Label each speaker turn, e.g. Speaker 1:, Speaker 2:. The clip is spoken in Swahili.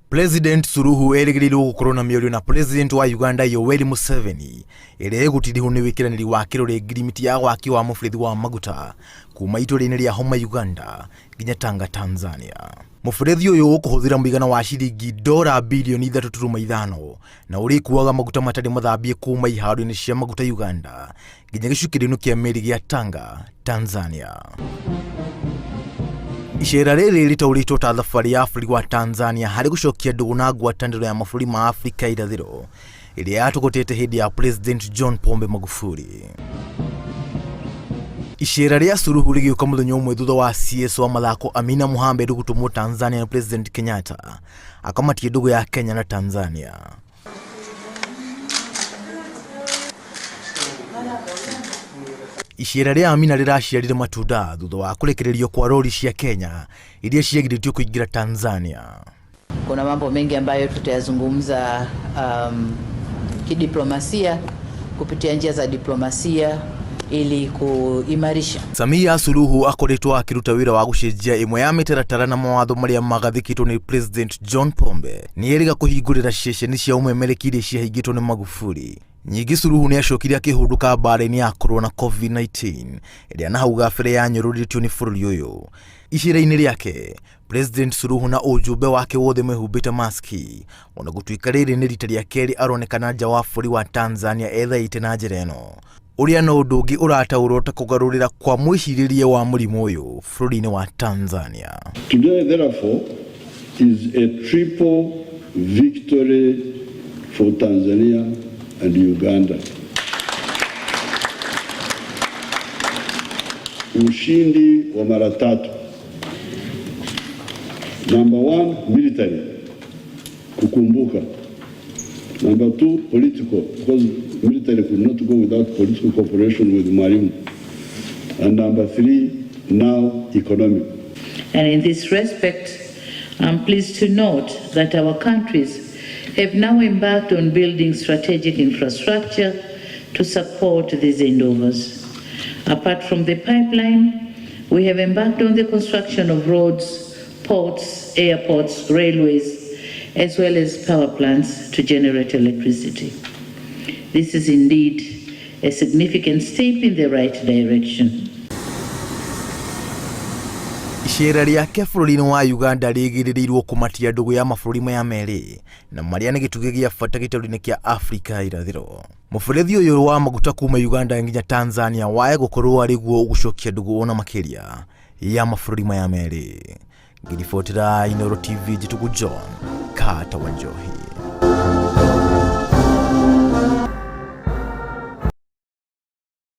Speaker 1: President Suluhu erigiriirwo gukorwo na mĩario na President wa Uganda Yoweri Museveni ĩrĩa ĩgũtindĩhwo nĩ wĩkĩranĩri wa kĩrore ngirimiti ya waki wa mũbĩrĩthi wa maguta kuma itũũra-inĩ rĩa Homa Uganda nginya Tanga Tanzania. Mũbĩrĩthi ũyũ ũkũhũthĩra mũigana wa ciringi $3.5 bilioni na ũrĩkuaga maguta matarĩ mathambie kuma iharo-inĩ cia maguta Uganda nginya gĩcukĩro-inĩ kĩa meri gĩa Tanga Tanzania. Icera rĩrĩ rĩtaũrĩtwo ta thabarĩ ya bũrũri wa Tanzania harĩ gũcokia ndũgũ na ngwatanĩro ya mabũrũri ma Afrika irathĩro ĩrĩa yatũgũtĩte hĩndĩ ya President John Pombe Magufuli. Icera rĩa Suluhu rĩgĩũka mũthenya ũmwe thutha wa CS wa mathako Amina Mohamed gũtũmwo Tanzania na President Kenyatta akamatie ndũgũ ya Kenya na Tanzania. Icera rĩa Amina rĩraciarire matunda thutha wa kurekererio kwa rori cia Kenya iria ciagirĩtio kuingira Tanzania.
Speaker 2: Kuna mambo mengi ambayo tutayazungumza kidiplomasia kupitia njia za diplomasia ili kuimarisha. Samia
Speaker 1: Suluhu akoretwo akiruta wĩra wa gũcenjia imwe ya mĩtaratara na mawatho marĩa magathĩkĩtwo nĩ President John Pombe. Nĩ eriga kũhingũrĩra ceceni cia ũmemerekia iria ciahingĩtwo nĩ Magufuli. Nyingi Suluhu nĩ acokire akĩhũndũka mbara-inĩ ya corona COVID-19 ĩrĩa na hau gabere yanyũrũrĩtio nĩ bũrũri ũyũ. Icera-inĩ rĩake, President Suluhu na ũjumbe wake wothe mehumbĩte maski, ona gũtuĩka rĩrĩ nĩ rita rĩa kerĩ aronekana nja wa bũrũri wa Tanzania ethaĩte na njĩra ĩno, ũrĩa no ũndũ ũngĩ ũrataũrwo ta kũgarũrĩra kwa mwĩcirĩrie wa mũrimũ ũyũ bũrũri-inĩ wa Tanzania.
Speaker 3: Today, therefore, is a triple victory for Tanzania and Uganda. Ushindi wa mara tatu. Number 1, military, kukumbuka. Number 2, political, because military could not go without political cooperation with Mwalimu. And number 3, now economic.
Speaker 4: And in this respect, I'm pleased to note that our countries have now embarked on building strategic infrastructure to support these endeavors. Apart from the pipeline, we have embarked on the construction of roads, ports, airports, railways, as well as power plants to generate electricity. This is indeed a significant step in the right direction.
Speaker 1: Icera rĩake bũrũri-inĩ wa Uganda rĩgĩrĩirwo kũmatia ndũgũ ya mabũrũri maya merĩ na marĩa nĩ gĩtugĩ gĩa bata gĩtarũ-inĩ kĩa Afrika irathĩro. Mũbĩrĩthi ũyũ wa maguta kuma Uganda nginya Tanzania wae gũkorwo arĩ guo gũcokia ndũgũ ona makĩria ya mabũrũri maya merĩ. Ngĩribotera Inooro TV Njĩtũku John Kata wa Njohi.